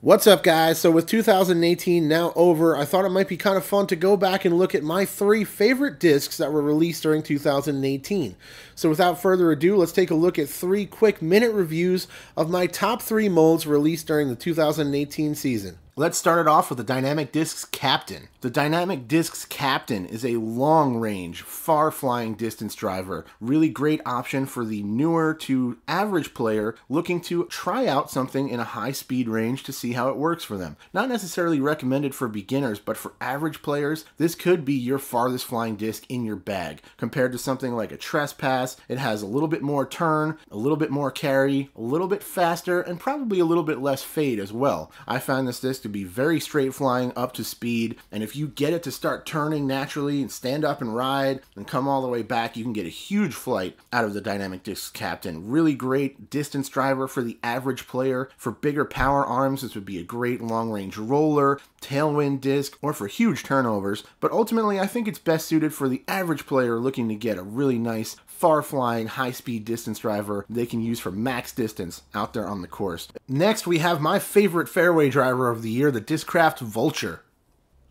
What's up, guys? So with 2018 now over, I thought it might be kind of fun to go back and look at my 3 favorite discs that were released during 2018. So without further ado, let's take a look at 3 quick minute reviews of my top 3 molds released during the 2018 season. Let's start it off with the Dynamic Discs Captain. The Dynamic Discs Captain is a long-range, far-flying distance driver. Really great option for the newer to average player looking to try out something in a high-speed range to see how it works for them. Not necessarily recommended for beginners, but for average players, this could be your farthest flying disc in your bag. Compared to something like a Trespass, it has a little bit more turn, a little bit more carry, a little bit faster, and probably a little bit less fade as well. I found this disc to be very straight flying up to speed, and if you get it to start turning naturally and stand up and ride and come all the way back, you can get a huge flight out of the Dynamic Discs Captain. Really great distance driver for the average player. For bigger power arms, this would be a great long-range roller, tailwind disc, or for huge turnovers, but ultimately I think it's best suited for the average player looking to get a really nice far-flying, high-speed distance driver they can use for max distance out there on the course. Next, we have my favorite fairway driver of the year, the Discraft Vulture.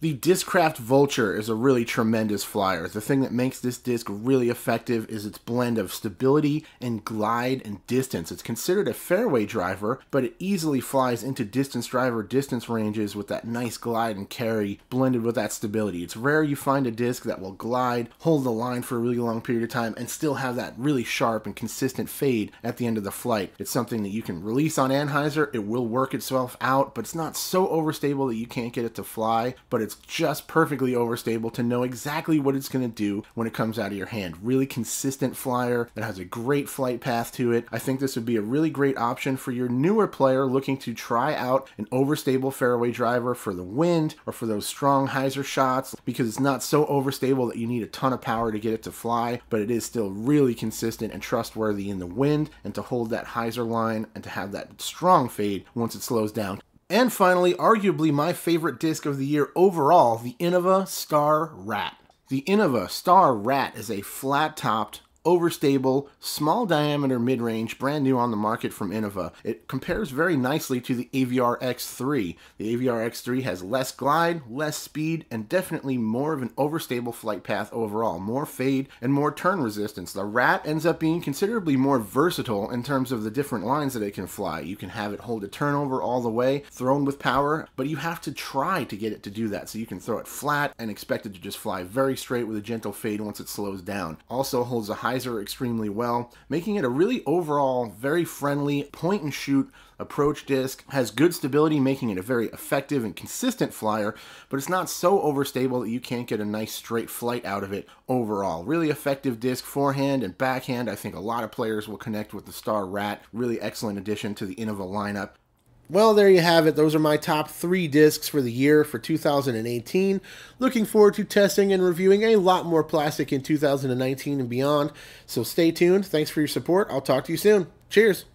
The Discraft Vulture is a really tremendous flyer. The thing that makes this disc really effective is its blend of stability and glide and distance. It's considered a fairway driver, but it easily flies into distance driver distance ranges with that nice glide and carry blended with that stability. It's rare you find a disc that will glide, hold the line for a really long period of time, and still have that really sharp and consistent fade at the end of the flight. It's something that you can release on Anheuser. It will work itself out, but it's not so overstable that you can't get it to fly, but it's just perfectly overstable to know exactly what it's going to do when it comes out of your hand. Really consistent flyer that has a great flight path to it. I think this would be a really great option for your newer player looking to try out an overstable fairway driver for the wind or for those strong hyzer shots, because it's not so overstable that you need a ton of power to get it to fly, but it is still really consistent and trustworthy in the wind and to hold that hyzer line and to have that strong fade once it slows down. And finally, arguably my favorite disc of the year overall, the Innova Star Rat. The Innova Star Rat is a flat-topped, overstable, small diameter mid-range, brand new on the market from Innova. It compares very nicely to the Aviar X3. The Aviar X3 has less glide, less speed, and definitely more of an overstable flight path overall, more fade and more turn resistance. The Rat ends up being considerably more versatile in terms of the different lines that it can fly. You can have it hold a turnover all the way, thrown with power, but you have to try to get it to do that. So you can throw it flat and expect it to just fly very straight with a gentle fade once it slows down. Also holds a hyzer extremely well, making it a really overall very friendly point and shoot approach disc. Has good stability, making it a very effective and consistent flyer, but it's not so overstable that you can't get a nice straight flight out of it overall. Really effective disc forehand and backhand. I think a lot of players will connect with the Star Rat. Really excellent addition to the Innova lineup. Well, there you have it. Those are my top 3 discs for the year for 2018. Looking forward to testing and reviewing a lot more plastic in 2019 and beyond. So stay tuned. Thanks for your support. I'll talk to you soon. Cheers.